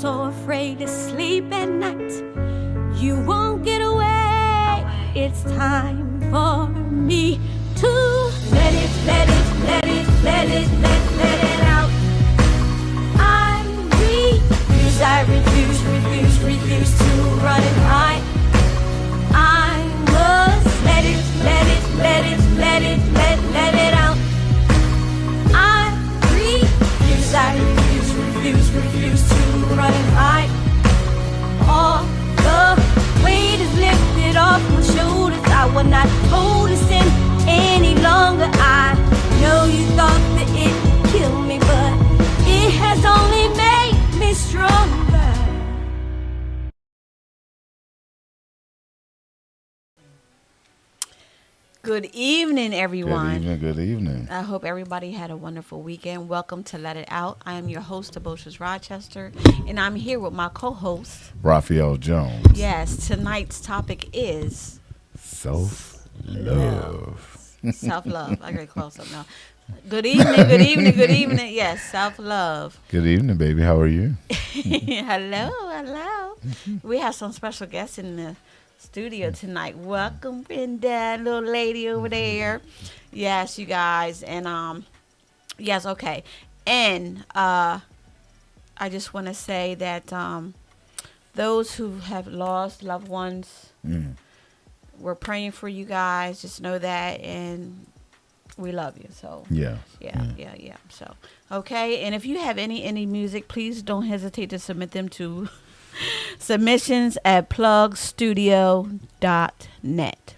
so afraid to sleep at night. You won't get away. It's time for me to let it, let it, let it, let it, let it out. I refuse to run and hide. I must let it, let it, let it, let it, let it out. I refuse to run and hide. All the weight is lifted off my shoulders. I will not hold this in any longer. I know you thought that it killed me, but it has only made me stronger. Good evening, everyone. Good evening. I hope everybody had a wonderful weekend. Welcome to Let It Out. I am your host, Debocious Rochester, and I'm here with my co-host, Raphael Jones. Yes, tonight's topic is self-love. Self-love. I get close up now. Good evening. Yes, self-love. Good evening, baby. How are you? Hello. We have some special guests in the studio tonight. Welcome, Brenda, little lady over there. Yes, you guys, and yes, okay, and I just want to say that those who have lost loved ones, we're praying for you guys. Just know that, and we love you. So Yeah. So okay, and if you have any music, please don't hesitate to submit them to submissions@plugstudio.net.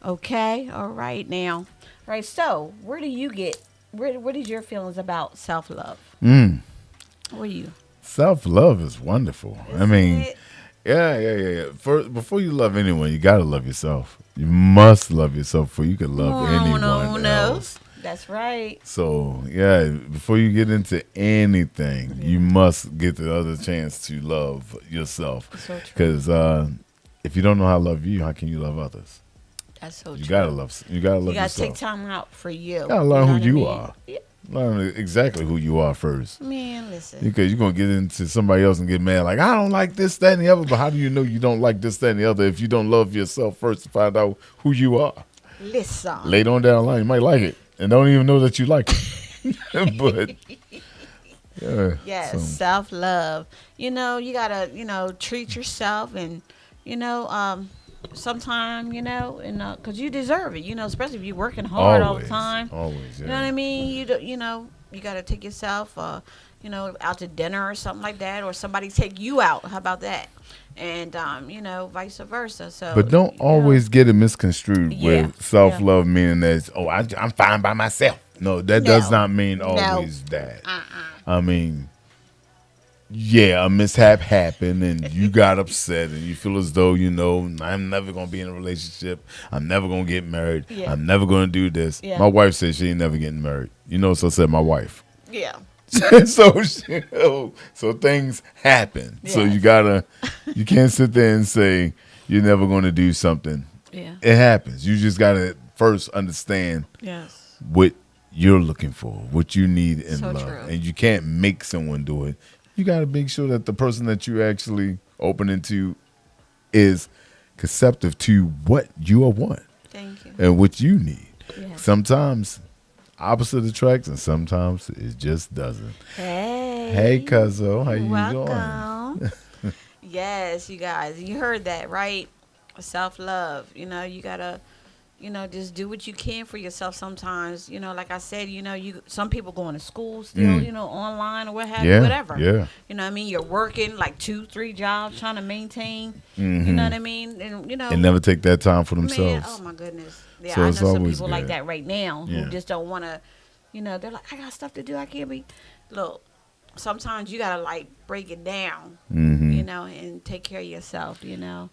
Okay, all right now. All right, so where did your feelings about self-love? Where are you? Self-love is wonderful. Isn't I mean, it? yeah. First, before you love anyone, you gotta love yourself. You must love yourself before you can love anyone else. That's right. So, yeah, before you get into anything, you must get the other chance to love yourself. So true. Because if you don't know how to love you, how can you love others? That's so true. You gotta love yourself. You gotta take time out for you. You gotta learn know who what you I mean? are. Yeah. Learn exactly who you are first. Man, listen. Because you're going to get into somebody else and get mad like, I don't like this, that, and the other. But how do you know you don't like this, that, and the other if you don't love yourself first to find out who you are? Listen. Later on down the line, you might like it and don't even know that you like it. But, yeah. Yes, So. self-love. You got to, treat yourself and, sometime, and because you deserve it, especially if you're working hard all the time. Always, yeah. You know what I mean? You got to take yourself, out to dinner or something like that, or somebody take you out. How about that? And, vice versa. So, But don't always get it misconstrued with self-love meaning that, I'm fine by myself. No, that does not mean always that. I mean, yeah, a mishap happened and you got upset and you feel as though, I'm never going to be in a relationship. I'm never going to get married. Yeah. I'm never going to do this. Yeah. My wife said she ain't never getting married. So said my wife. Yeah. so things happen. Yeah. So you can't sit there and say you're never going to do something. Yeah. It happens. You just got to first understand what you're looking for, what you need in love. True. And you can't make someone do it. You got to make sure that the person that you're actually opening to is receptive to what you want. Thank you. And what you need. Yes. Sometimes opposite attracts and sometimes it just doesn't. Hey, Cuzzo, how you welcome. Yes, you guys, you heard that, right? Self-love. You got to, just do what you can for yourself sometimes. Like I said, some people going to school still, online or what have you, whatever. Yeah. You know what I mean? You're working like 2-3 jobs trying to maintain. You know what I mean? And never take that time for themselves. Man, oh my goodness. Yeah, So I know it's some always people good. like that right now who Yeah. just don't want to, they're like, I got stuff to do. I can't be. Look, sometimes you got to like break it down, and take care of yourself,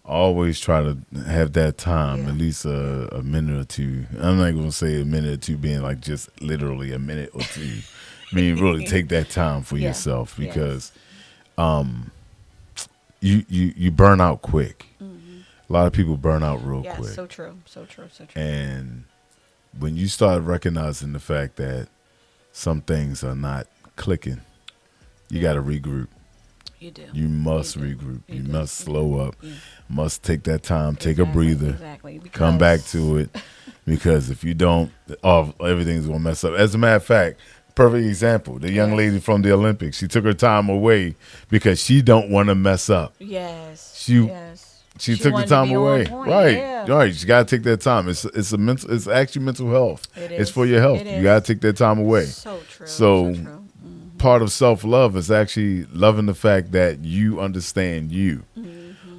Always try to have that time, Yeah. at least a minute or two. I'm not going to say a minute or two being like just literally a minute or two. I mean, really take that time for Yeah. yourself because you burn out quick. A lot of people burn out real Yeah, quick. so true. And when you start recognizing the fact that some things are not clicking, you got to regroup. You do. You must regroup. You must slow up. Must take that time, take a breather, come back to it. Because if you don't, everything's going to mess up. As a matter of fact, perfect example, the young lady from the Olympics, she took her time away because she don't want to mess up. Yes. She took the time away. Right. You got to take that time. It's actually mental health. It's for your health. You got to take that time away. So true. So true. Part of self-love is actually loving the fact that you understand you,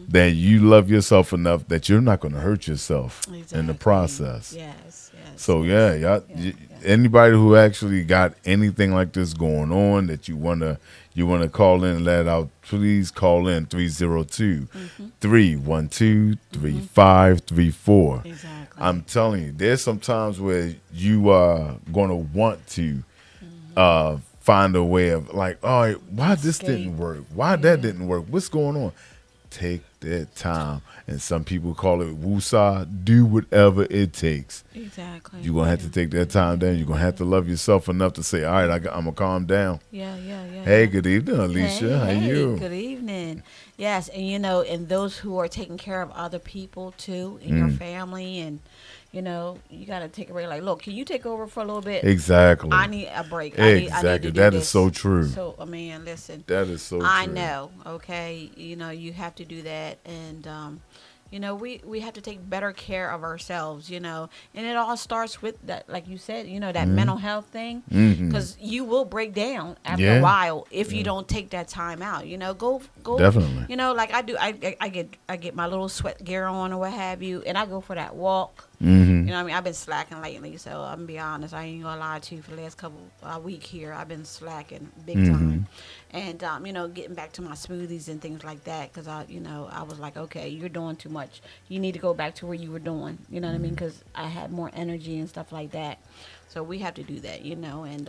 that you love yourself enough that you're not going to hurt yourself in the process. Yes. So anybody who actually got anything like this going on that you wanna call in and let it out, please call in 302-312-3534. Exactly. I'm telling you, there's some times where you are going to want to find a way of like, all right, why this didn't work? Why that didn't work? What's going on? Take that time. And some people call it woosah. Do whatever it takes. Exactly. You're going to have to take that time down. You're going to have to love yourself enough to say, all right, I'm going to calm down. Yeah. Hey, good evening, Alicia. How you? Good evening. Yes, and and those who are taking care of other people too in your family, and you got to take a break. Like, look, can you take over for a little bit? Exactly. I need a break. Exactly. I need to do that this. is so true. So, man, listen. That is so true. I know. Okay, you have to do that, and we have to take better care of ourselves. And it all starts with that, like you said, that mental health thing, because you will break down after a while if you don't take that time out. Go. Definitely. Like I do. I get my little sweat gear on or what have you, and I go for that walk. I've been slacking lately, so I'm gonna be honest. I ain't gonna lie to you. For the last couple week here, I've been slacking big time, and getting back to my smoothies and things like that, because I was like, okay, you're doing too much. You need to go back to where you were doing. You know what I mean? Because I had more energy and stuff like that. So we have to do that, and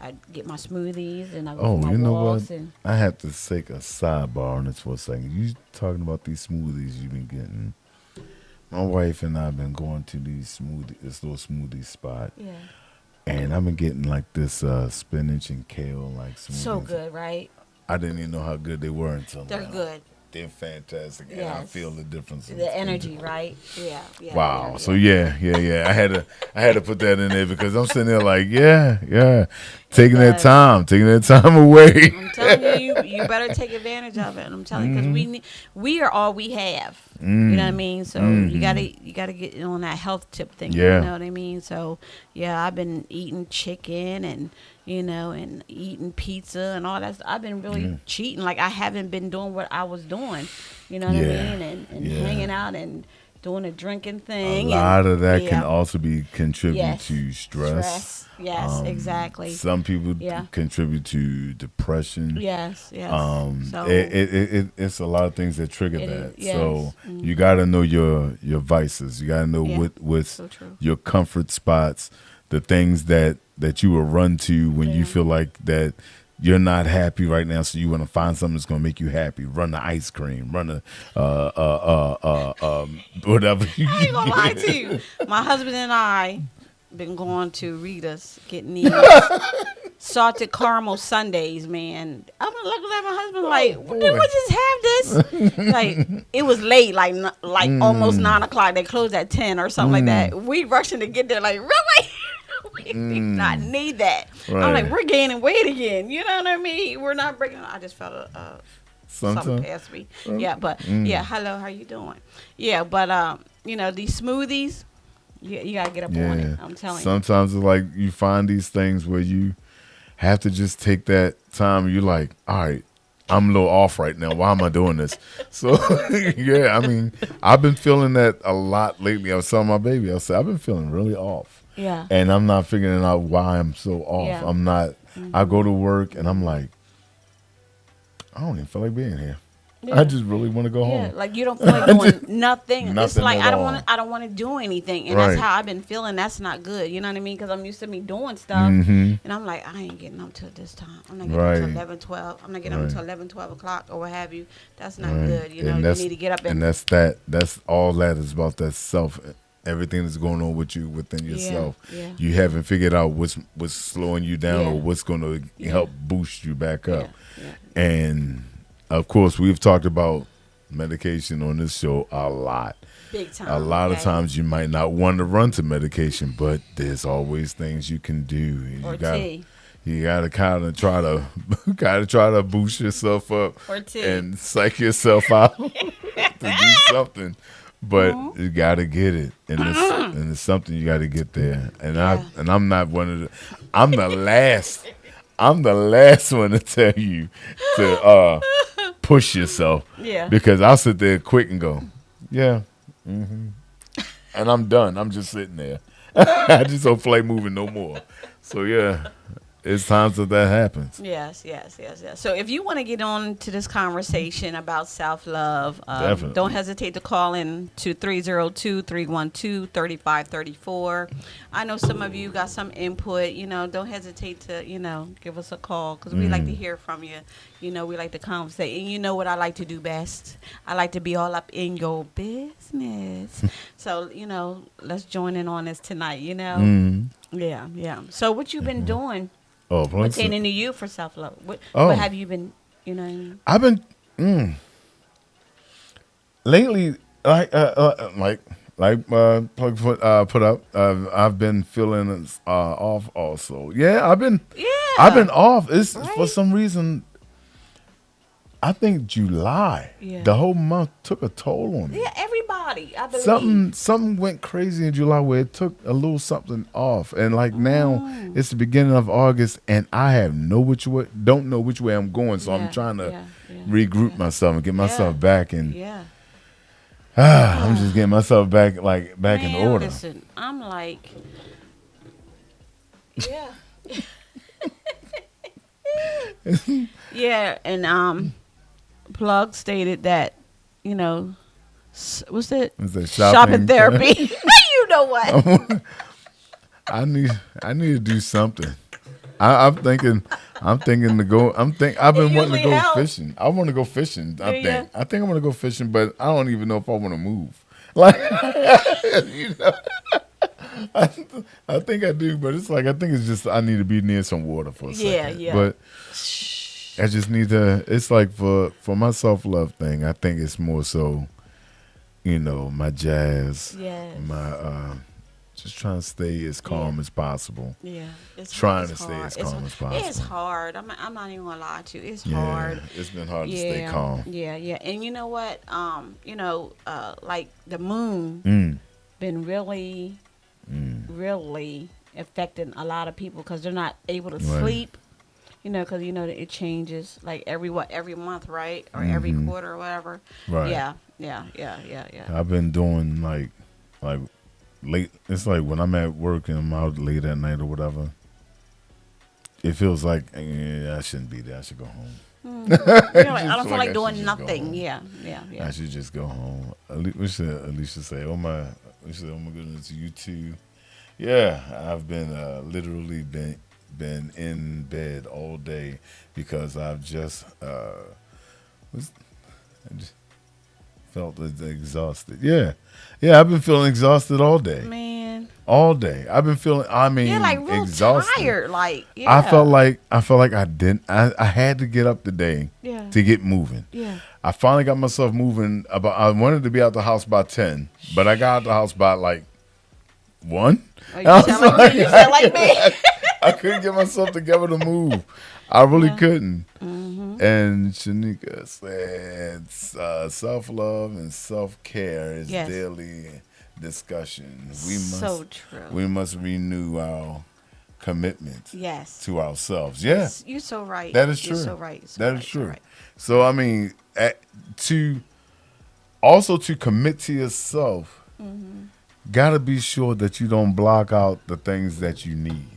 I get my smoothies and I go for my walks. And I have to take a sidebar on this for a second. You talking about these smoothies you've been getting? My wife and I have been going to this little smoothie spot. Yeah. And I've been getting like this spinach and kale like smoothies. So good, right? I didn't even know how good they were until they're now. good. They're fantastic, and I feel the difference. The energy, right? Yeah. Wow. Yeah. So yeah. I had to put that in there because I'm sitting there like, taking that time away. I'm telling you better take advantage of it. I'm telling you, because we are all we have. You know what I mean? So you gotta get on that health tip thing. Yeah. You know what I mean? So I've been eating chicken and and eating pizza and all that. I've been really cheating. Like I haven't been doing what I was doing. You know what I mean? And hanging out and doing a drinking thing. A lot of that can also be contribute to stress. Yes, exactly. Some people contribute to depression. Yes. So it's a lot of things that trigger that. Yes. So you got to know your vices. You got to know what's so your comfort spots, the things that you will run to when you feel like that you're not happy right now, so you want to find something that's going to make you happy. Run the ice cream. Run the whatever. I ain't gonna lie to you. My husband and I been going to Rita's getting these salted caramel sundaes, man. I'm looking at my husband like, did we just have this? Like, it was late, like almost 9 o'clock. They closed at 10 or something like that. We rushing to get there, like, really? We did not need that. Right. I'm like, we're gaining weight again. You know what I mean? We're not breaking. I just felt something past me. Yeah, but hello, how you doing? Yeah, but these smoothies, you gotta get up on it. I'm telling you. Sometimes it's like you find these things where you have to just take that time. You're like, all right, I'm a little off right now. Why am I doing this? So I mean, I've been feeling that a lot lately. I was telling my baby, I said, I've been feeling really off. Yeah. And I'm not figuring out why I'm so off. Yeah. I'm not. I go to work and I'm like, I don't even feel like being here. Yeah. I just really want to go home. Like you don't feel like doing nothing. It's like I don't want to do anything, and that's how I've been feeling. That's not good. You know what I mean? Because I'm used to me doing stuff, and I'm like, I ain't getting up till this time. I'm not getting up till 11, 12. I'm not getting up until 11, 12 o'clock or what have you. That's not good. You know, you need to get up and that's that. That's all that is about. That self. Everything that's going on with you within yourself. Yeah. You haven't figured out what's slowing you down or what's going to help boost you back up. Yeah. And of course, we've talked about medication on this show a lot. Big time. A lot of times you might not want to run to medication, but there's always things you can do. You gotta kind of try to boost yourself up and psych yourself out to do something. But you gotta get it, and it's something you gotta get there. And I'm not one of the. I'm the last. I'm the last one to tell you to push yourself. Yeah. Because I'll sit there quick and go, yeah, and I'm done. I'm just sitting there. I just don't play moving no more. So yeah. It's times that happens. Yes. So if you want to get on to this conversation about self-love, don't hesitate to call in to 302-312-3534. I know some of you got some input. Don't hesitate to, give us a call because we like to hear from you. We like to conversate. And you know what I like to do best? I like to be all up in your business. So, let's join in on this tonight, Yeah. So what you been doing? Pertaining to you for self-love. What have you been, I've been, lately, Plug put up, I've been feeling off also. Yeah, I've been off. It's right? For some reason, I think July, the whole month took a toll on me. Yeah, everybody, I believe. Something went crazy in July where it took a little something off. And now it's the beginning of August and I don't know which way I'm going. So I'm trying to regroup myself and get myself back. And I'm just getting myself back in order. Listen, I'm like, and Plug stated that, what's that? Shopping therapy. You know what? I need to do something. I'm thinking to go. I've been wanting to go fishing. I want to go fishing. I think I'm gonna go fishing, but I don't even know if I want to move. I think I do, but it's I think it's just I need to be near some water for a second. Yeah. But I just need to. It's for my self-love thing. I think it's more so, my jazz. Yes. My just trying to stay as calm as possible. Yeah. Trying to stay as calm as possible. It's hard. I'm not even gonna lie to you. It's hard. It's been hard to stay calm. Yeah. And you know what? Like the moon been really affecting a lot of people because they're not able to sleep. Because it changes every month, right? Or every quarter or whatever. Right. Yeah. I've been doing like late. It's when I'm at work and I'm out late at night or whatever. It feels like I shouldn't be there. I should go home. I don't feel like doing nothing. Yeah. I should just go home. Alicia say, "Oh my goodness, you too." Yeah, I've been literally been in bed all day because I've just felt exhausted. Yeah, I've been feeling exhausted all day. Man, all day. I've been feeling. Real exhausted. Tired. I felt like I didn't. I had to get up today to get moving. Yeah. I finally got myself moving. I wanted to be out the house by 10, but I got out the house by 1. Oh, you sound like me. I couldn't get myself together to move. I really couldn't. Mm-hmm. And Shanika said self-love and self-care is daily discussion. We must renew our commitment to ourselves. Yeah. You're so right. That is true. You're so right. That is true. Right. So, to commit to yourself, gotta be sure that you don't block out the things that you need.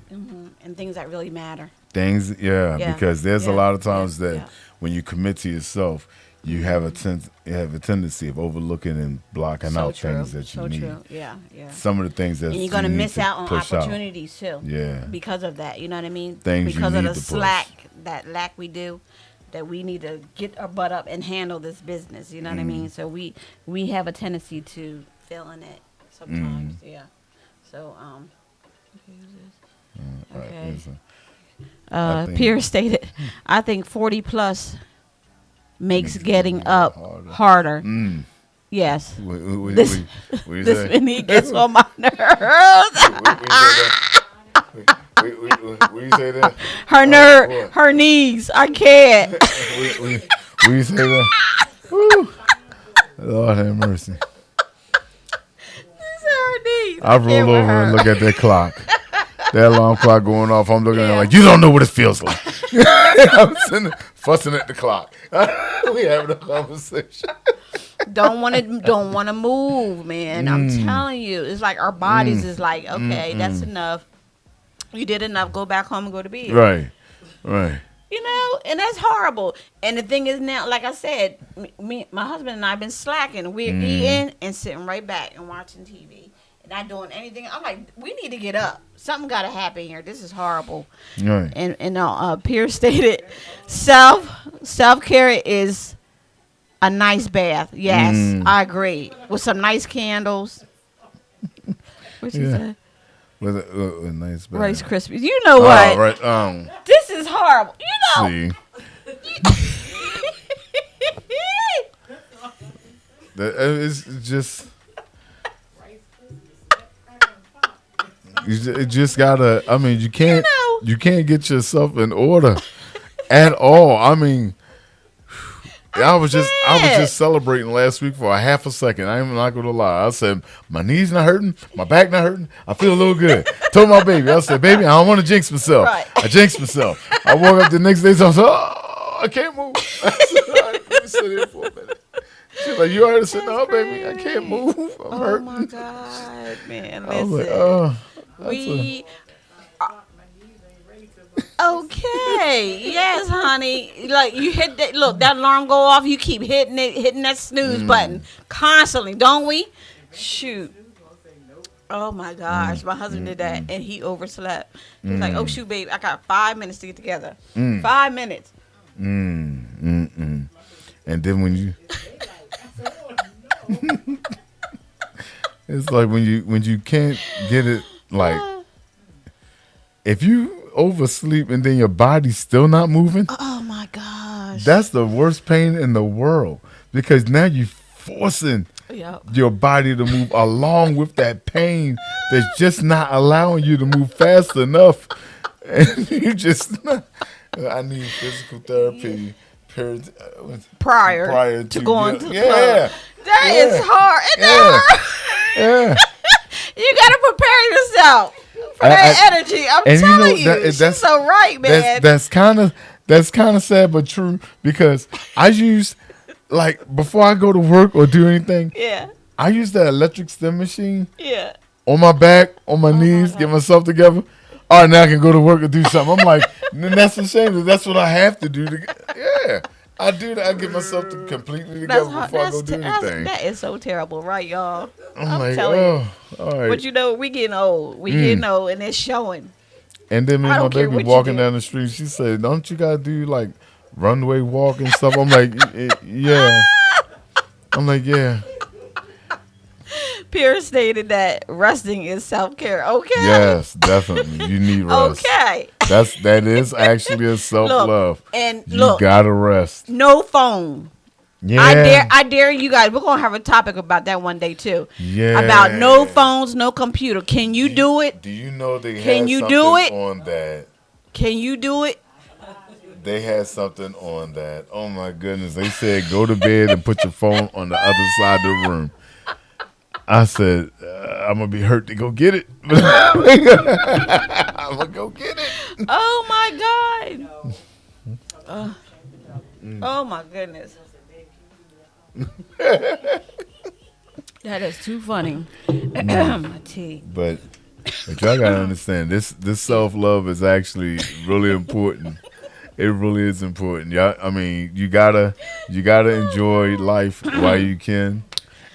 And things that really matter. Because there's a lot of times that when you commit to yourself, you have a tendency of overlooking and blocking out things that you need. True. Yeah. Some of the things that and you're gonna miss out on opportunities too. Yeah. Because of that, you know what I mean? Things because you need of the to lack we do, that we need to get our butt up and handle this business. You know what I mean? So we have a tendency to fail in it sometimes. Yeah. So okay. Pierre stated, I think 40 plus makes getting up harder. Yes. This when he gets on my nerves. What you say that? Her knees. I can't. What you say that? Woo. Lord have mercy. Her knees. I roll over and look at that clock. That alarm clock going off. I'm looking at it like, you don't know what it feels like. I'm sitting fussing at the clock. We having a conversation. Don't want to move, man. I'm telling you, it's like our bodies is like, okay, that's enough. You did enough. Go back home and go to bed. Right. You know, and that's horrible. And the thing is now, like I said, my husband and I have been slacking. We're eating and sitting right back and watching TV. Not doing anything. I'm like, we need to get up. Something got to happen here. This is horrible. Right. And Pierce stated, self-care is a nice bath. Yes, I agree. With some nice candles. What you say? With a nice bath. Rice Krispies. You know what? Right. This is horrible. You know. It's just. You just gotta. I mean, you can't get yourself in order at all. I mean, I was just celebrating last week for a half a second. I am not gonna lie. I said my knees not hurting, my back not hurting. I feel a little good. Told my baby, I said, baby, I don't want to jinx myself. Right. I jinxed myself. I woke up the next day, so I said, oh, I can't move. I said, all right, let me sit here for a minute. She's like, you already said, no, baby, I can't move. I'm hurting. Oh my God, man! Listen. I was like, oh. Okay, yes, honey. Like you hit that. Look, that alarm go off. You keep hitting that snooze button constantly, don't we? Shoot. Oh my gosh, my husband did that, and he overslept. He's like, "Oh shoot, babe, I got 5 minutes to get together. 5 minutes." And then when you, it's like when you can't get it. Like, if you oversleep and then your body's still not moving. Oh, my gosh. That's the worst pain in the world. Because now you're forcing your body to move along with that pain that's just not allowing you to move fast enough. And you just, I need physical therapy prior to going to the club. That is hard. Yeah. You gotta prepare yourself for that energy. I'm telling you, she's so right, man. That's kind of sad, but true. Because I use, like, before I go to work or do anything, I use that electric stim machine. Yeah. On my back, on my knees, get myself together. All right, now I can go to work and do something. I'm like, that's a shame. That's what I have to do. I do that. I get myself completely together before I go do anything. That is so terrible, right, y'all? I'm like, telling you. All right. But you know, we getting old. We getting old, and it's showing. And then me and my baby walking down the street, she said, don't you got to do, like, runway walk and stuff? I'm like, yeah. I'm like, yeah. Pierce stated that resting is self-care. Okay. Yes, definitely. You need rest. Okay. That is actually a self-love. You gotta rest. No phone. Yeah. I dare you guys. We're gonna have a topic about that one day too. Yeah. About no phones, no computer. Can you do it? Do you know they Can had you something do it? on that? Can you do it? They had something on that. Oh my goodness. They said go to bed and put your phone on the other side of the room. I said, I'm going to be hurt to go get it. I'm going to go get it. Oh, my God. Oh, my goodness. That is too funny. My tea. But y'all got to understand, this self-love is actually really important. It really is important. Y'all, I mean, you gotta enjoy life while you can.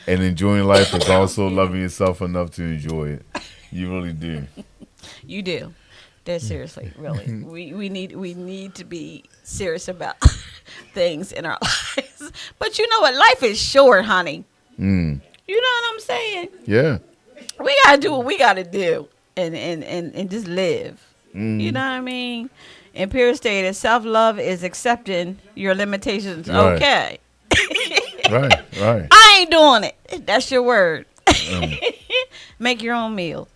And enjoying life is also loving yourself enough to enjoy it. You really do. You do. Dead seriously, really. We need to be serious about things in our lives. But you know what? Life is short, honey. You know what I'm saying? Yeah. We gotta do what we gotta do and just live. You know what I mean? Imperial stated, self-love is accepting your limitations. Right. Okay. Right. I ain't doing it. That's your word. Make your own meal.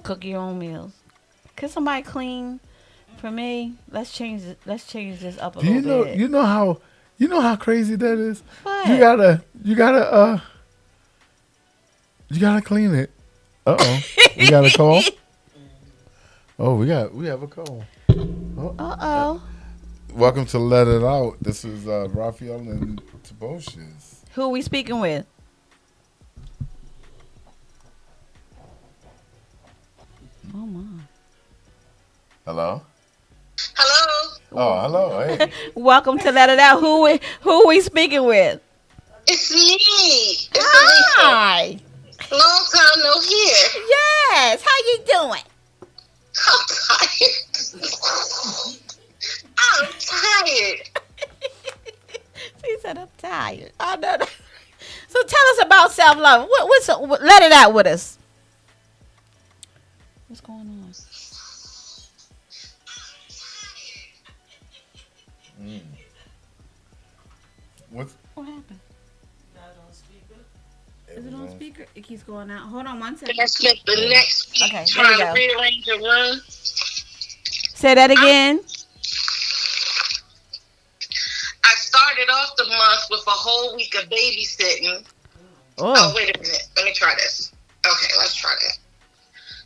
Cook your own meals. Could somebody clean for me? Let's change it. Let's change this up a little bit. You know how crazy that is? What? You gotta clean it. We got a call? Oh, we have a call. Uh-oh. Welcome to Let It Out. This is Raphael and Toboshes. Who are we speaking with? Oh, my. Hello? Hello? Oh, hello. Hey. Welcome to Let It Out. Who are we speaking with? It's me. It's Alicia. Hi. Long time no hear. Yes. How you doing? I'm tired. She said, I'm tired. I know that. So tell us about self-love. Let it out with us. What's going on? What happened? Is it on speaker? It keeps going out. Hold on one second. Let's spend the next week Okay, trying there to you go. rearrange the room. Say that again. I started off the month with a whole week of babysitting. Oh, wait a minute. Let me try this. Okay, let's try that.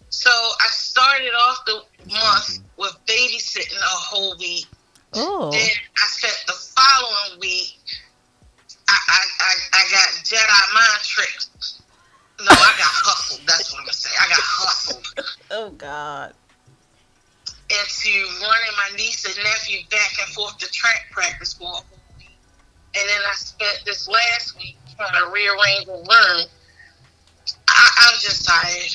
So I started off the month with babysitting a whole week. Oh. Then I spent the following week. I got Jedi mind tricked. No, I got hustled. That's what I'm gonna say. I got hustled Oh God. into running my niece and nephew back and forth to track practice for a whole week. And then I spent this last week trying to rearrange the room. I'm just tired.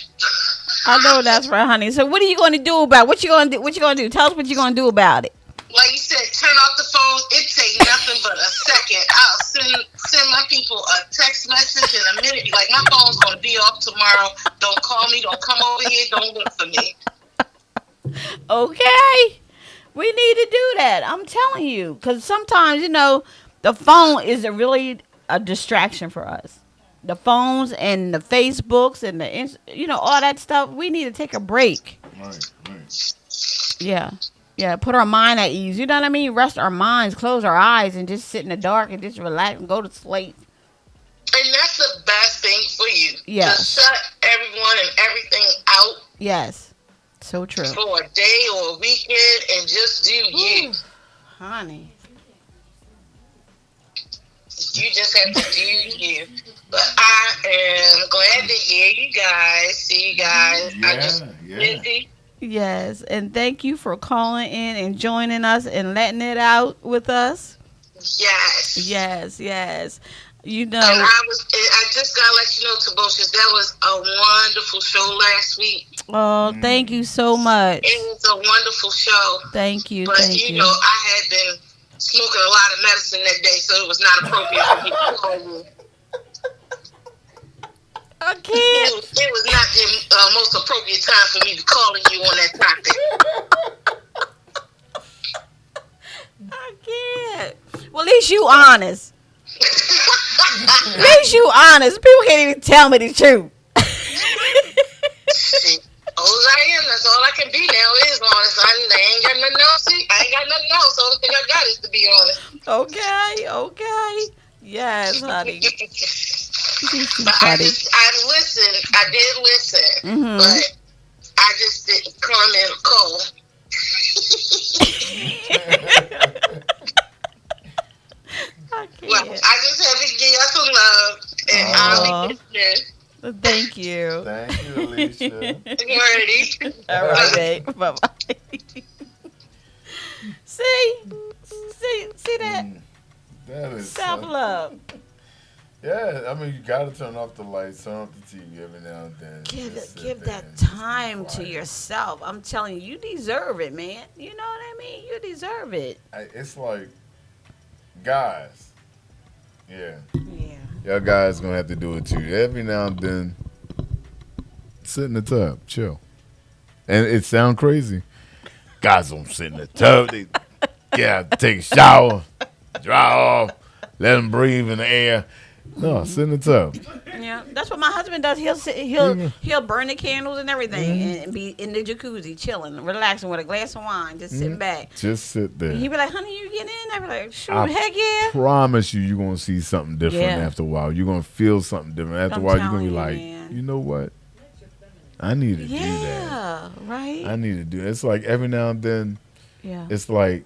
I know that's right, honey. So what are you going to do about it? What you going to do? What you going to do? Tell us what you're going to do about it. Like you said, turn off the phone. It takes nothing but a second. I'll send my people a text message in a minute. Be like, my phone's going to be off tomorrow. Don't call me. Don't come over here. Don't look for me. Okay. We need to do that. I'm telling you. Because sometimes, the phone is a distraction for us. The phones and the Facebooks and all that stuff. We need to take a break. Right. Yeah. Yeah, put our mind at ease. You know what I mean? Rest our minds, close our eyes, and just sit in the dark and just relax and go to sleep. And that's the best thing for you. Yes. To shut everyone and everything out. Yes. So true. For a day or a weekend and just do you. Honey. You just have to do you. But I am glad to hear you guys, see you guys. I'm just busy. Yes, and thank you for calling in and joining us and letting it out with us. Yes. Yes. And I just gotta let you know, Toboshes, that was a wonderful show last week. Oh, thank you so much. It was a wonderful show. Thank you. But I had been smoking a lot of medicine that day, so it was not appropriate for me to call you. I can't. It was not the most appropriate time for me to calling you on that topic. I can't. Well, at least you honest. At least you honest. People can't even tell me the truth. All I am, that's all I can be now is honest. I ain't got nothing else. I ain't got nothing else. The only thing I got is to be honest. Okay. Yes, honey. But I listened. I did listen. But I just didn't come in a call. Well, I just had to give you some love. And I'll be listening. Thank you. Thank you, Alicia. Ready? All right, bye-bye. See that? That is self-love. Yeah, I mean, you gotta turn off the lights, turn off the TV every now and then. Give that time to yourself. I'm telling you, you deserve it, man. You know what I mean? You deserve it. It's like, guys, y'all guys gonna have to do it too. Every now and then, sit in the tub, chill. And it sounds crazy, Guys don't sit in the tub. They get out, take a shower, dry off, let them breathe in the air. No, sit in the tub. Yeah, that's what my husband does. He'll burn the candles and everything and be in the jacuzzi, chilling, relaxing with a glass of wine, just sitting back. Just sit there. He be like, "Honey, you get in?" I be like, "Shoot, heck yeah!" Promise you're gonna see something different after a while. You're gonna feel something different after a while. You're gonna be like, you know what? I need to do that. Yeah, right. I need to do it. It's like every now and then. Yeah. It's like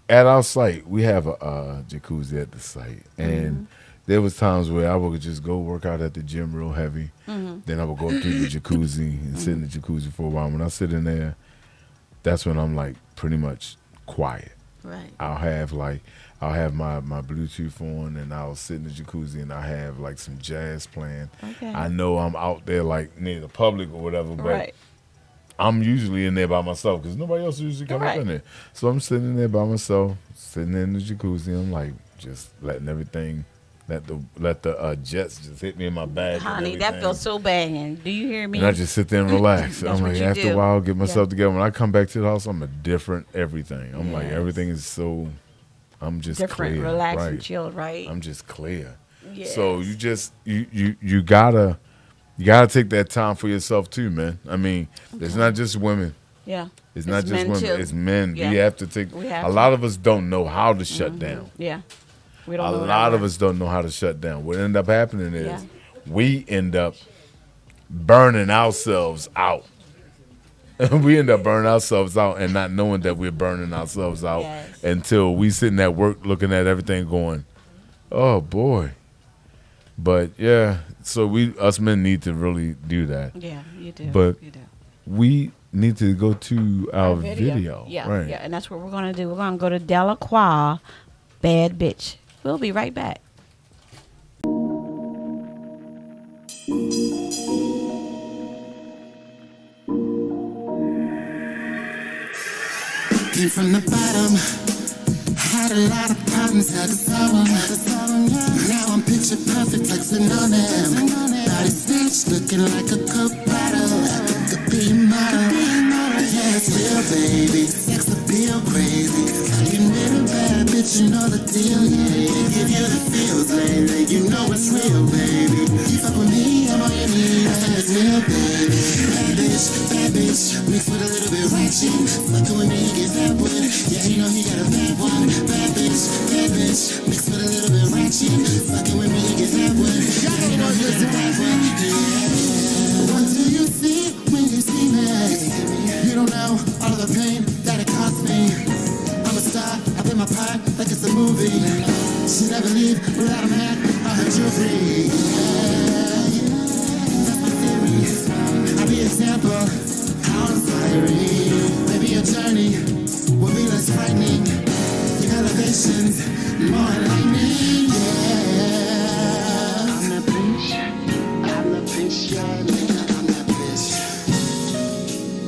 at our site we have a jacuzzi at the site, and there was times where I would just go work out at the gym real heavy. Then I would go up to the jacuzzi and sit in the jacuzzi for a while. When I sit in there, that's when I'm like pretty much quiet. Right. I'll have my Bluetooth on and I'll sit in the jacuzzi and I'll have like some jazz playing. Okay. I know I'm out there like near the public or whatever, but I'm usually in there by myself because nobody else usually come up in there. So I'm sitting in there by myself, sitting in the jacuzzi. I'm like just letting everything. Let the jets just hit me in my back. Honey, that feels so banging. Do you hear me? And I just sit there and relax. I'm like, after a while, get myself together. When I come back to the house, I'm a different everything. I'm like, everything is so, I'm just different, clear. Relaxed, and chilled, right? I'm just clear. Yes. So you gotta take that time for yourself too, man. I mean, it's not just women. Yeah. It's not just women. Too. It's men. Yeah. We have to take. A lot of us don't know how to shut down. Yeah. A lot of us don't know how to shut down. What end up happening is we end up burning ourselves out. We end up burning ourselves out and not knowing that we're burning ourselves out until we sitting at work looking at everything going, oh, boy. But, yeah, so us men need to really do that. Yeah, you do. But we need to go to our video. Yeah, right. Yeah, and that's what we're going to do. We're going to go to Delacroix, Bad Bitch. We'll be right back. Came from the bottom, had a lot of problems, had to solve them. Now I'm picture perfect, flexing on them. Body snatched, looking like a coke bottle. Could be a model. Yeah, it's real, baby. Sex appeal crazy. Fucking with a bad bitch, you know the deal, yeah. Give you the feels, lady. You know it's real, baby. You fuck with me, I'm all you need. It's real, baby. Bad bitch, mixed with a little bit ratchet. Fucking with me, you get that one. Yeah, you know he got a bad one. Bad bitch, mixed with a little bit ratchet. Fucking with me, you get that one. Yeah, you know he got a bad one. Yeah. What do you see when you see me? You don't know all of the pain that it cost me. I'm a star, I play my part like it's a movie. Should never leave without a man or her jewelry. That's my theory. I'll be an example, how I'm fiery. Maybe your journey will be less frightening. Your elevations more enlightening. Yeah. I'm the bitch, yeah, nigga, I'm the bitch.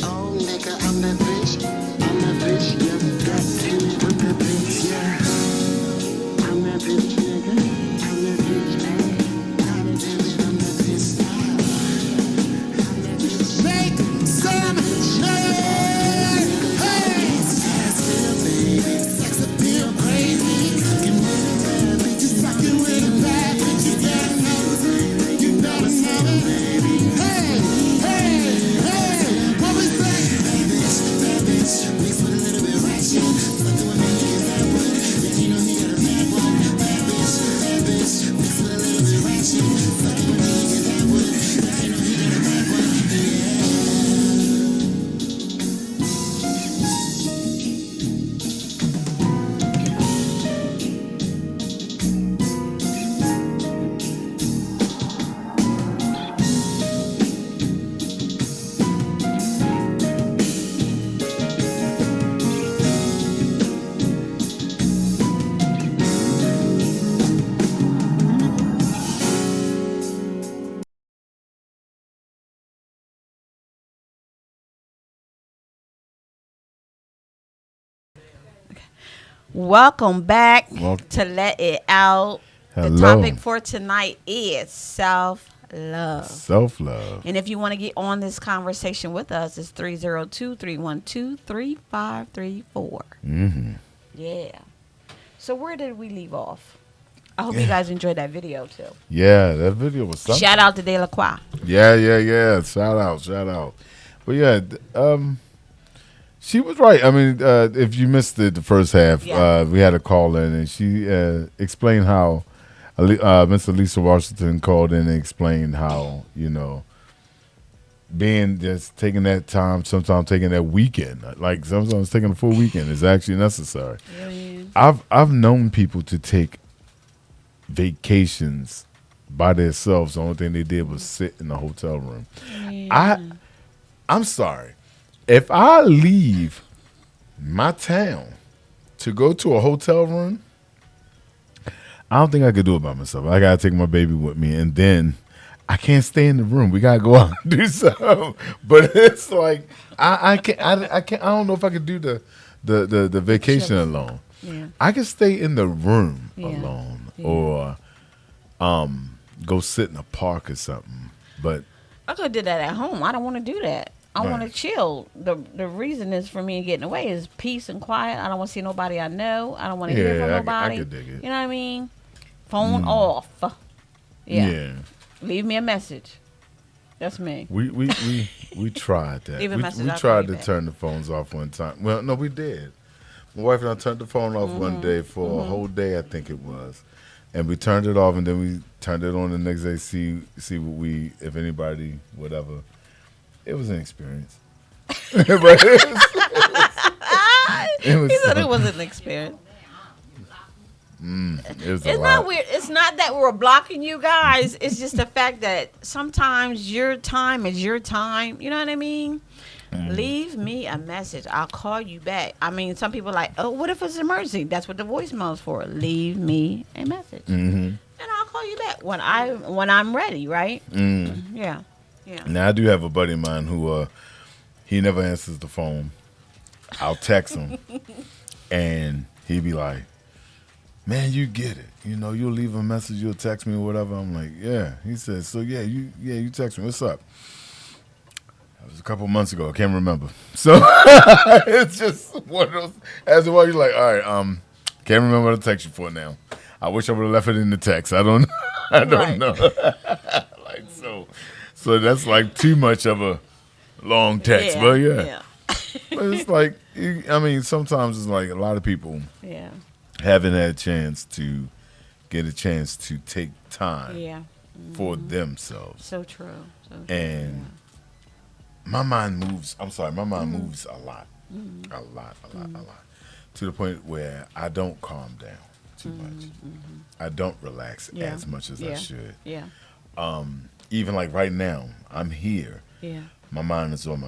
Oh, nigga, I'm the bitch, yeah, that's you, I'm the bitch, yeah. I'm the bitch, nigga, I'm the bitch, I'm the bitch, I'm the bitch, make some noise, hey! That's real, baby, sex appeal crazy. Fucking with a bad bitch, you fucking with a bad bitch, you gotta know, you know it's real, baby. Hey, what we say? Bad bitch, mixed with a little bit ratchet. Fucking with me, you get that one. Yeah, you know he got a bad one. Bad bitch, mixed with a little bit ratchet. Fucking with me, you get that one. Yeah, you know he got a bad one. Welcome back to Let It Out. Hello. The topic for tonight is self-love. self-love. Self-love. And if you want to get on this conversation with us, it's 302-312-3534. Mm-hmm. Yeah. So where did we leave off? I hope you guys enjoyed that video too. Yeah, that video was something. Shout out to De La Croix. Yeah. Shout out. But yeah, she was right. I mean, if you missed the first half, we had a call in, and she explained how Miss Lisa Washington called in and explained how, being just taking that time, sometimes taking that weekend, like sometimes taking a full weekend is actually necessary. Yeah. I've known people to take vacations by themselves. The only thing they did was sit in the hotel room. Yeah. I'm sorry. If I leave my town to go to a hotel room, I don't think I could do it by myself. I gotta take my baby with me, and then I can't stay in the room. We gotta go out and do something. But it's like I can't. I don't know if I could do the vacation alone. Yeah. I can stay in the room alone, or go sit in a park or something. But I could do that at home. I don't want to do that. I want to chill. The reason is for me getting away is peace and quiet. I don't want to see nobody I know. I don't want to hear from nobody. I could dig it. You know what I mean? Phone off. Yeah. Leave me a message. That's me. We tried that. Leave a message. We tried to turn the phones off one time. Well, no, we did. My wife and I turned the phone off one day for a whole day, I think it was. And we turned it off, and then we turned it on the next day, see what if anybody, whatever. It was an experience. He said it was an experience. It's not weird. It's not that we're blocking you guys. It's just the fact that sometimes your time is your time. You know what I mean? Leave me a message. I'll call you back. I mean, some people are like, oh, what if it's an emergency? That's what the voicemail is for. Leave me a message, and I'll call you back when I'm ready. Right? Yeah. Now I do have a buddy of mine who he never answers the phone. I'll text him, and he be like, man, you get it. You'll leave a message, you'll text me or whatever. I'm like, yeah. He says, so you text me. What's up? That was a couple months ago. I can't remember. So it's just one of those. As a while, you're like, all right, can't remember what to text you for now. I wish I would have left it in the text. I don't know. Like so that's like too much of a long text. Yeah, but yeah. But it's like, sometimes it's like a lot of people. Yeah. Haven't had a chance to get a chance to take time for themselves. So true. And my mind moves. I'm sorry, my mind moves a lot. A lot. To the point where I don't calm down too much. I don't relax as much as I should. Yeah. Even like right now, I'm here. Yeah. My mind is on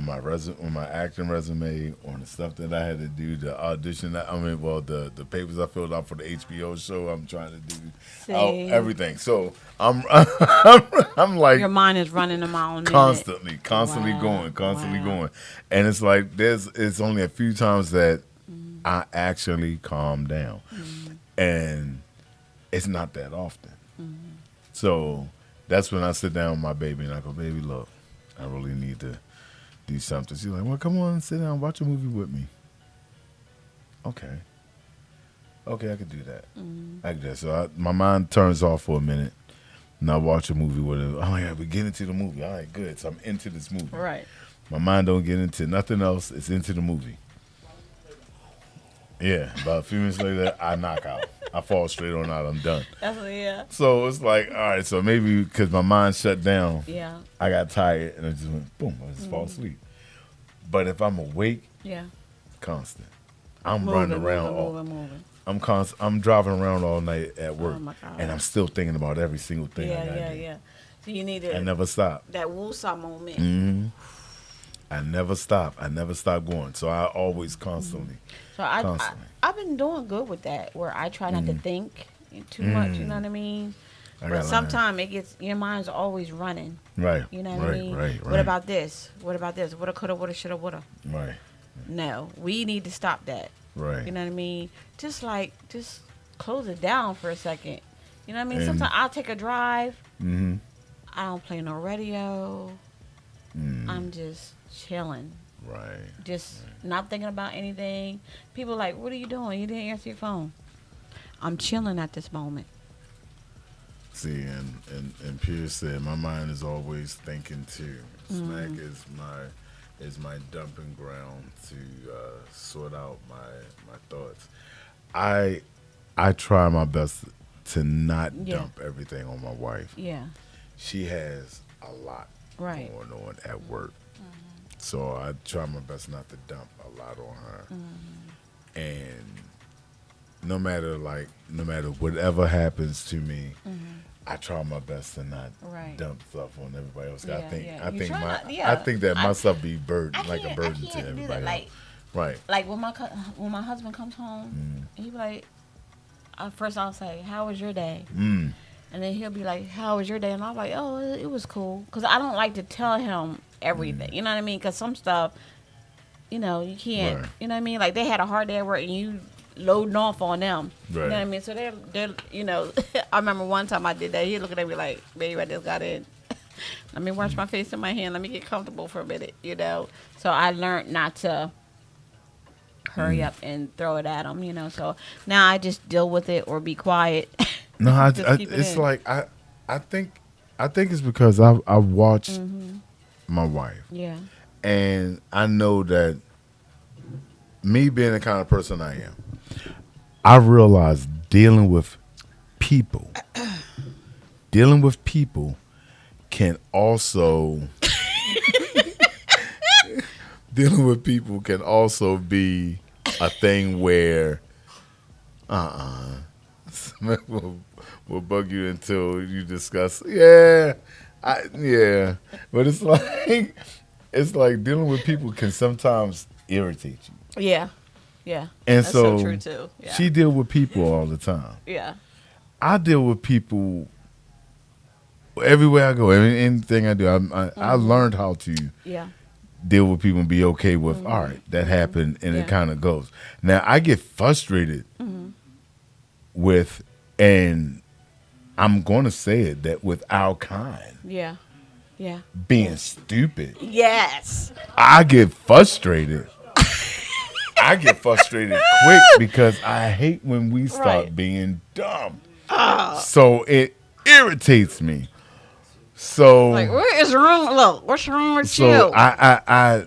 my acting resume, on the stuff that I had to do, the audition. The papers I filled out for the HBO show. I'm trying to do everything. So I'm like, your mind is running a mile a minute. Constantly going, and it's like it's only a few times that I actually calm down, and it's not that often. So that's when I sit down with my baby and I go, baby, look. I really need to do something. She's like, well, come on, sit down, watch a movie with me. Okay, I could do that. I could do that. So my mind turns off for a minute, and I watch a movie with her. Oh, yeah, we get into the movie. All right, good. So I'm into this movie. Right. My mind don't get into nothing else. It's into the movie. Yeah, about a few minutes later, I knock out. I fall straight on out. I'm done. So it's like, all right, so maybe because my mind shut down, I got tired and I just went, boom, I just fall asleep. But if I'm awake, constant. I'm running around. I'm driving around all night at work, and I'm still thinking about every single thing I got to do. So you need I never stop. That woosah moment. I never stop. Going. So I always constantly. So I've been doing good with that, where I try not to think too much. You know what I mean? But sometimes it gets, your mind's always running. Right. You know what I mean? Right. What about this? Woulda, coulda, woulda, shoulda, woulda. Right. No, we need to stop that. Right. You know what I mean? Just close it down for a second. You know what I mean? Sometimes I'll take a drive. I don't play no radio. I'm just chilling. Right. Just not thinking about anything. People like, what are you doing? You didn't answer your phone. I'm chilling at this moment. See, and Pierce said, my mind is always thinking too. Smack is my dumping ground to sort out my thoughts. I try my best to not dump everything on my wife. Yeah. She has a lot going on at work. So I try my best not to dump a lot on her. And no matter whatever happens to me, I try my best to not dump stuff on everybody else. I think that my stuff be a burden to everybody else. Right. Like when my husband comes home, he be like, first I'll say, "How was your day?" And then he'll be like, "How was your day?" And I'm like, "Oh, it was cool," because I don't like to tell him everything. You know what I mean? Because some stuff, you can't. Right. You know what I mean? Like they had a hard day at work, and you loading off on them. Right. You know what I mean? So they're I remember one time I did that. He looking at me like, "Baby, I just got in. Let me wash my face in my hand. Let me get comfortable for a minute." So I learned not to hurry up and throw it at them. So now I just deal with it or be quiet. No, it's like I think it's because I watched my wife. Yeah. And I know that me being the kind of person I am, I realize dealing with people can also be a thing where will bug you until you discuss. But it's like dealing with people can sometimes irritate you. Yeah. And that's so true too. Yeah. She deal with people all the time. Yeah. I deal with people everywhere I go. Anything I do, I learned how to deal with people and be okay with. All right, that happened, and it kind of goes. Now I get frustrated with, and I'm going to say it, that with our kind. Yeah. Being stupid. Yes. I get frustrated. Quick because I hate when we start being dumb. So it irritates me. So like, what is wrong? Look, what's wrong with you? So I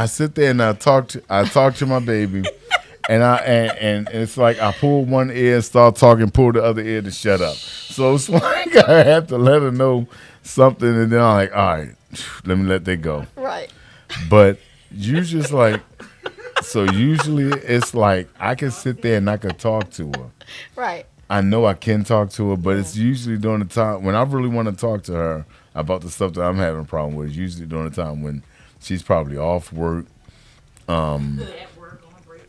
sit there and I talk to my baby, and it's like I pull one ear, start talking, pull the other ear to shut up. So it's like I have to let her know something, and then I'm like, all right, let me let that go. Right. But you just like, so usually it's like I can sit there and I can talk to her. Right. I know I can talk to her, but it's usually during the time when I really want to talk to her about the stuff that I'm having a problem with. It's usually during the time when she's probably off work.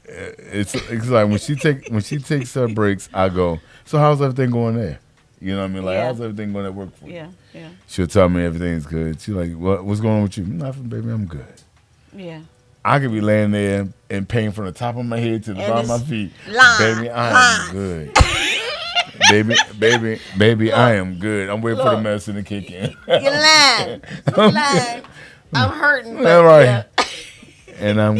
It's like when she takes her breaks, I go, so how's everything going there? You know what I mean? Like, how's everything going at work for you? Yeah. She'll tell me everything's good. She's like, what's going on with you? Nothing, baby, I'm good. Yeah. I could be laying there in pain from the top of my head to the bottom of my feet. Baby, I am good. baby, I am good. I'm waiting for the medicine to kick in. You're lying. I'm hurting. All right. Yeah. And I'm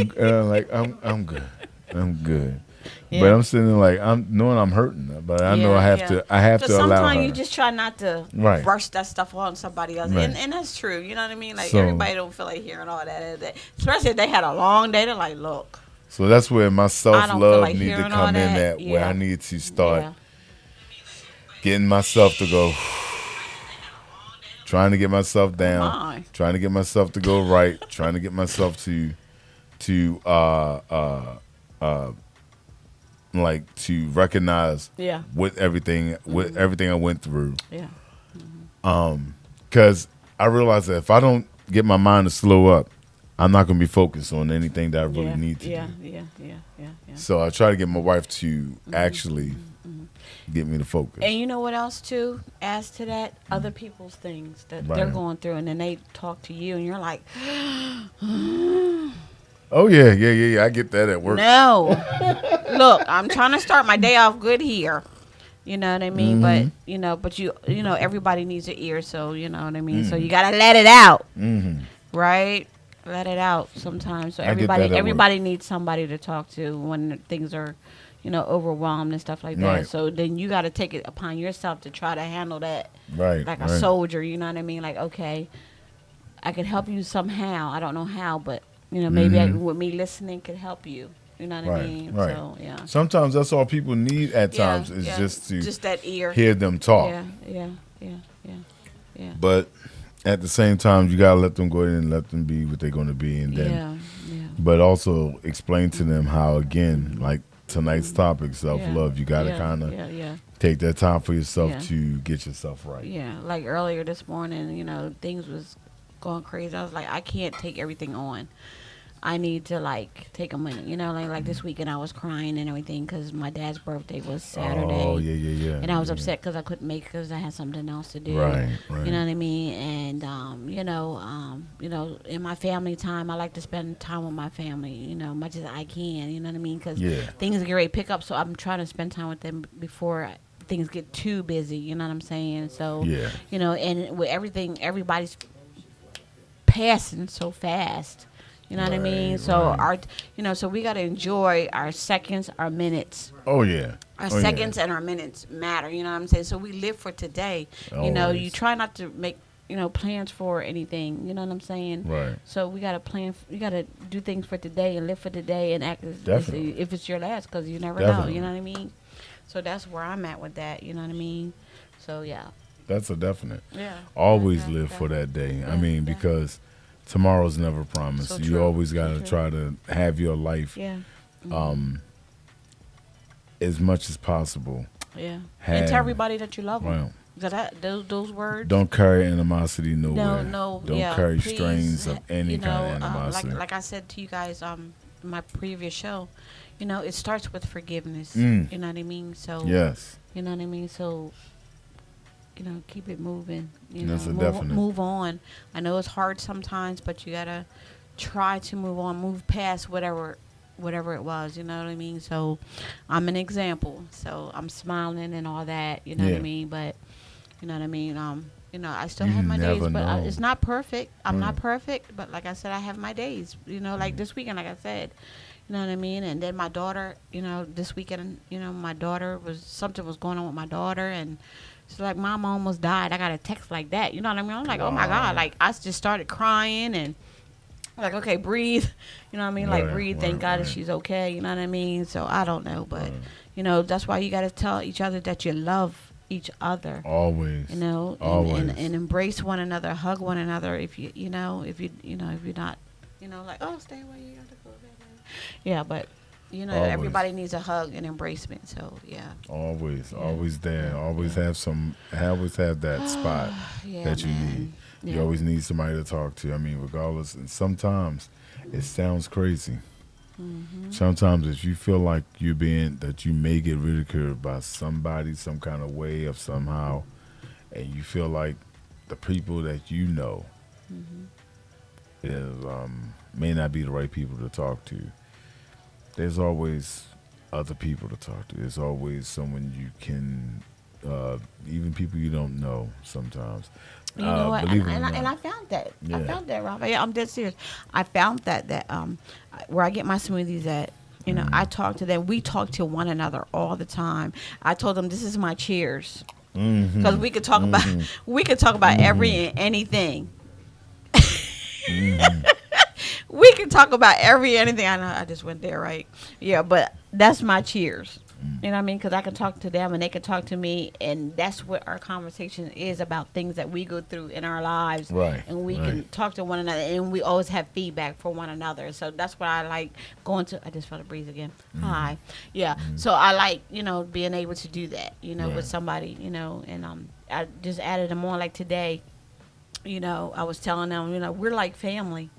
like, I'm good. I'm good. Yeah. But I'm sitting there like knowing I'm hurting, but I know I have to allow her. Sometimes you just try not to brush that stuff on somebody else, and that's true. You know what I mean? Like everybody don't feel like hearing all that, especially if they had a long day. They're like, look. So that's where my self-love needs to come in at, where I need to start getting myself to go, trying to get myself down, trying to get myself to go right, trying to get myself to like to recognize with everything I went through. Yeah. Because I realize that if I don't get my mind to slow up, I'm not going to be focused on anything that I really need to do. Yeah. So I try to get my wife to actually get me to focus. And you know what else too? As to that, other people's things that they're going through, and then they talk to you, and you're like, oh yeah. I get that at work. No, look, I'm trying to start my day off good here, You know what I mean? But but you know, everybody needs an ear, so you know what I mean. So you gotta let it out, right? Let it out sometimes. So everybody needs somebody to talk to when things are, overwhelmed and stuff like that. Right. So then you got to take it upon yourself to try to handle that, right? Like a soldier. You know what I mean? Like, okay, I could help you somehow. I don't know how, but maybe with me listening could help you. You know what I mean? Right. So yeah. Sometimes that's all people need at times is just that ear. Hear them talk. Yeah. But at the same time, you gotta let them go in and let them be what they're going to be, and then, but also explain to them how, again, like tonight's topic, self-love. You gotta kind of take that time for yourself to get yourself right. Yeah, like earlier this morning, things was going crazy. I was like, I can't take everything on. I need to take a minute, like this weekend I was crying and everything because my dad's birthday was Saturday. Oh yeah. And I was upset because I couldn't make it because I had something else to do. Right. You know what I mean? And in my family time, I like to spend time with my family, much as I can. You know what I mean? Because things get ready to pick up, so I'm trying to spend time with them before things get too busy. You know what I'm saying? So and with everything, everybody's passing so fast. You know what I mean? So so we got to enjoy our seconds, our minutes. Oh yeah. Our seconds and our minutes matter. You know what I'm saying? So we live for today. Always. You try not to make plans for anything. You know what I'm saying? Right. So we got to plan. You got to do things for today and live for today and act as if it's your last, because you never know. You know what I mean? So that's where I'm at with that. You know what I mean? So yeah. That's a definite. Yeah. Always live for that day. I mean, because tomorrow's never promised. So you always got to try to have your life as much as possible. Yeah. And tell everybody that you love them. Those words. Don't carry animosity nowhere. No. Don't carry strains of any kind of animosity. Like I said to you guys in my previous show, it starts with forgiveness. You know what I mean? So yes. You know what I mean? So keep it moving. Move on. I know it's hard sometimes, but you gotta try to move on, move past whatever it was. You know what I mean? So I'm an example. So I'm smiling and all that. You know what I mean? But you know what I mean? I still have my days, but it's not perfect. I'm not perfect, but like I said, I have my days. Like this weekend, like I said. You know what I mean? And then my daughter, this weekend, my daughter something was going on with my daughter, and she's like, Mom almost died. I got a text like that. You know what I mean? I'm like, oh my God. Like, I just started crying and like, okay, breathe. You know what I mean? Like, breathe. Thank God that she's okay. You know what I mean? So I don't know. But, that's why you got to tell each other that you love each other. Always. Always. And embrace one another, hug one another. If you're not, like, oh, stay away. You got to go there. Yeah, but. Always. Everybody needs a hug and embracement. So yeah. Always there. Always have that spot that you need. You always need somebody to talk to. I mean, regardless. And sometimes it sounds crazy. Mm-hmm. Sometimes if you feel like you may get ridiculed by somebody, some kind of way of somehow, and you feel like the people that may not be the right people to talk to. There's always other people to talk to. There's always someone you can, even people you don't know sometimes. You know what? And I found that. Yeah. I found that, Rob. I'm dead serious. I found that where I get my smoothies at, I talk to them. We talk to one another all the time. I told them this is my cheers. Because we could talk about every and anything. We can talk about anything. I know I just went there, right? Yeah, but that's my cheers. You know what I mean? Because I can talk to them and they can talk to me, and that's what our conversation is about, things that we go through in our lives. Right. And we can talk to one another, and we always have feedback for one another. So that's what I like going to. I just felt a breeze again. Hi. Yeah. So I like, being able to do that, with somebody, and I just added them on, like today, I was telling them, we're like family.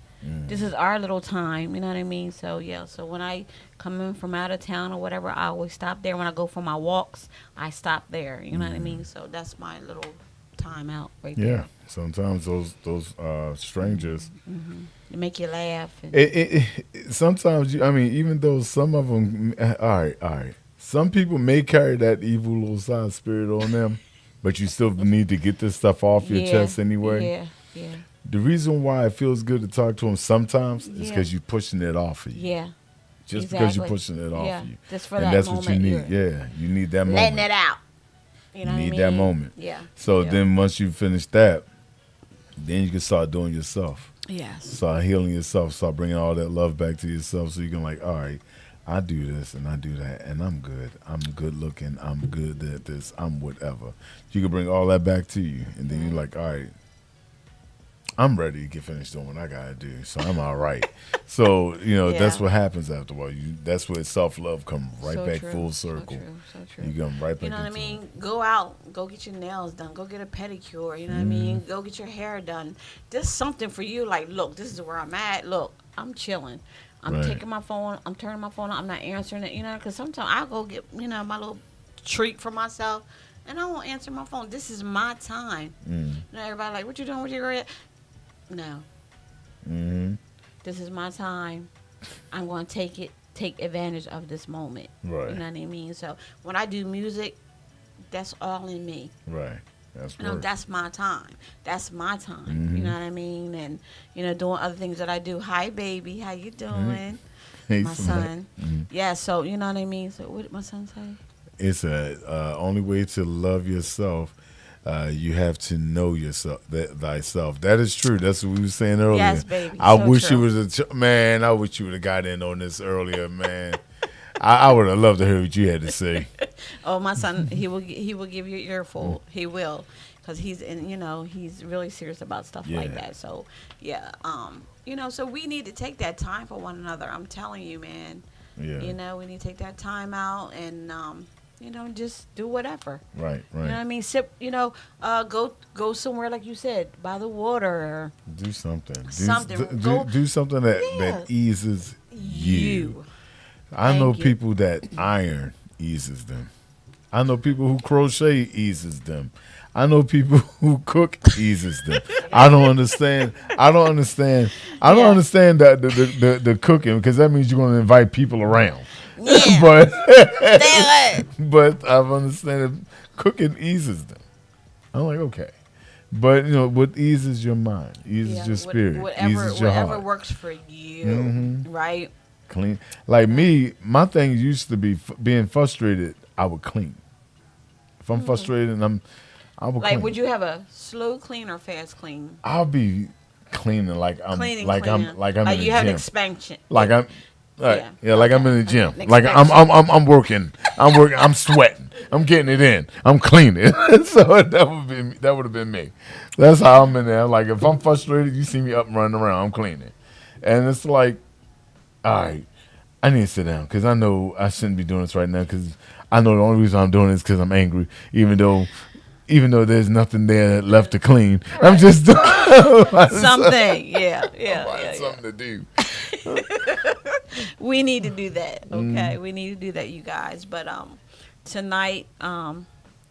This is our little time, you know what I mean? So, yeah, so when I come in from out of town or whatever, I always stop there. When I go for my walks, I stop there, you know what I mean? So that's my little time out right there. Yeah, sometimes those strangers. They make you laugh. Sometimes, even though some of them, all right. some people may carry that evil little side spirit on them, but you still need to get this stuff off your chest anyway. Yeah, yeah. The reason why it feels good to talk to them sometimes is because you're pushing it off of you. Yeah. Just because you're pushing it off of you. Just for and that that's moment. What you need. Yeah, you need that moment. Letting it out. You know need what I mean? that moment. Yeah. So then once you finish that, then you can start doing yourself. Yes. Start healing yourself. Start bringing all that love back to yourself so you can like, all right, I do this and I do that and I'm good. I'm good looking. I'm good at this. I'm whatever. You can bring all that back to you. And then you're like, all right, I'm ready to get finished doing what I got to do. So I'm all right. So, that's what happens after a while. That's where self-love comes right back full circle. So true. You come right back You know what I into mean? it. Go out. Go get your nails done. Go get a pedicure. You know what I mean? Go get your hair done. Just something for you. Like, look, this is where I'm at. Look, I'm chilling. I'm taking my phone. I'm turning my phone on. I'm not answering it, because sometimes I'll go get, my little treat for myself, and I won't answer my phone. This is my time. Everybody like, what you doing with your girl? No. This is my time. I'm going to take advantage of this moment. Right. You know what I mean? So when I do music, that's all in me. Right. That's that's my time. That's my time. You know what I mean? And, doing other things that I do. Hi, baby. How you doing? Hey, my son. Yeah, so, you know what I mean? So what did my son say? It's only way to love yourself. You have to know yourself, thyself. That is true. That's what we were saying earlier. Yes, baby. I wish you was I wish you would have got in on this earlier, man. I would have loved to hear what you had to say. Oh, my son, he will give you an earful. He will, because he's he's really serious about stuff like that. So yeah, so we need to take that time for one another. I'm telling you, man. Yeah. We need to take that time out and just do whatever. Right. You know what I mean? Sip. Go somewhere like you said, by the water. Or do something. Do something that eases you. I know people that iron eases them. I know people who crochet eases them. I know people who cook eases them. I don't understand that the cooking, because that means you're going to invite people around. Yeah. but I understand that cooking eases them. I'm like, okay. But what eases your mind, eases your spirit, eases your heart. Whatever works for you, right? Clean. Like me, my thing used to be being frustrated. I would clean. If I'm frustrated and I would clean. Like, would you have a slow clean or fast clean? I'll be cleaning like I'm in the you have gym. an expansion. Like I'm. Like I'm in the gym. Okay. Like I'm working. I'm sweating. I'm getting it in. I'm cleaning. So that would have been me. That's how I'm in there. Like if I'm frustrated, you see me up and running around. I'm cleaning, and it's like, all right, I need to sit down because I know I shouldn't be doing this right now because I know the only reason I'm doing it is because I'm angry, even though there's nothing there left to clean. Right. I'm just doing something. Yeah. Something to do. We need to do that, okay? We need to do that, you guys. But tonight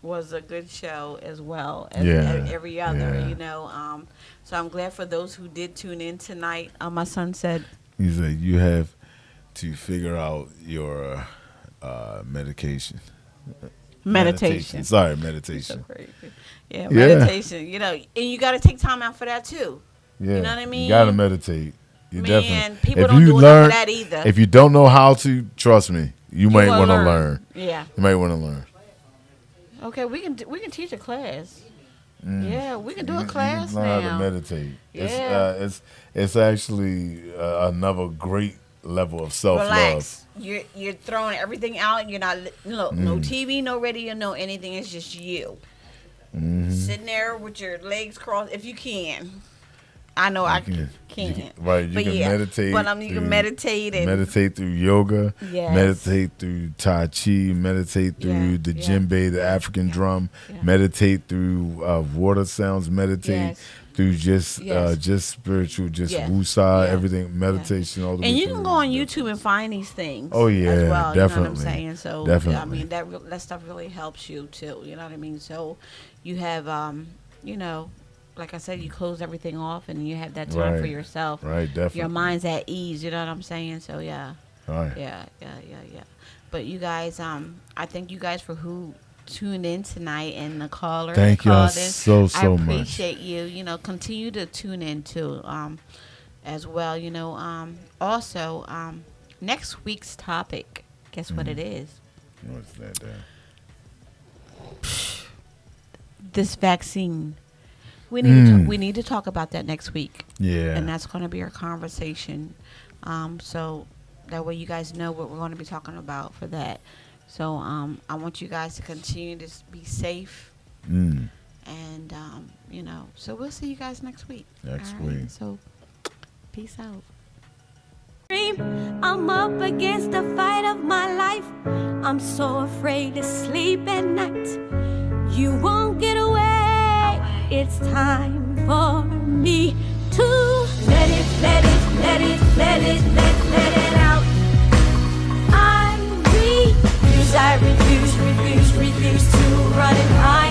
was a good show as well as every other, So I'm glad for those who did tune in tonight. My son said, he said you have to figure out your meditation. Meditation. Sorry, meditation. So crazy. Yeah, meditation. And you got to take time out for that too. Yeah, you know what I mean. You got to meditate. People don't do enough of that either. If you don't know how to, trust me, you might want to learn. Yeah, you might want to learn. Okay, we can teach a class. Yeah, we can do a class you can learn how to meditate. Yeah. It's actually another great level of self-love. Relax. You're throwing everything out. You're not no TV, no radio, no anything. It's just you sitting there with your legs crossed, if you can. I know I can't. Right, you can meditate. But you can meditate and meditate through yoga. Yes. Meditate through Tai Chi. Meditate through the djembe, the African drum. Meditate through water sounds. Meditate through just spiritual, just woosah, everything, meditation. All the and you can go on YouTube and find these things. Oh yeah, as well, definitely. You know what I'm saying? So definitely. I mean that stuff really helps you too. You know what I mean? So you have like I said, you close everything off and you have that time for yourself. Right, definitely. Your mind's at ease, you know what I'm saying? So, yeah. Right. Yeah. But you guys, I thank you guys for who tuned in tonight and the caller. Thank y'all so much. I appreciate you. You know, continue to tune in too, as well. You know, also next week's topic. Guess what it is? What's that? This vaccine. We need to talk about that next week. Yeah. And that's going to be our conversation. So that way you guys know what we're going to be talking about for that. So I want you guys to continue to be safe. And, you know, so we'll see you guys next week. Next week. So peace out. I'm up against the fight of my life. I'm so afraid to sleep at night. You won't get away. It's time for me to let it out. I refuse to run and hide.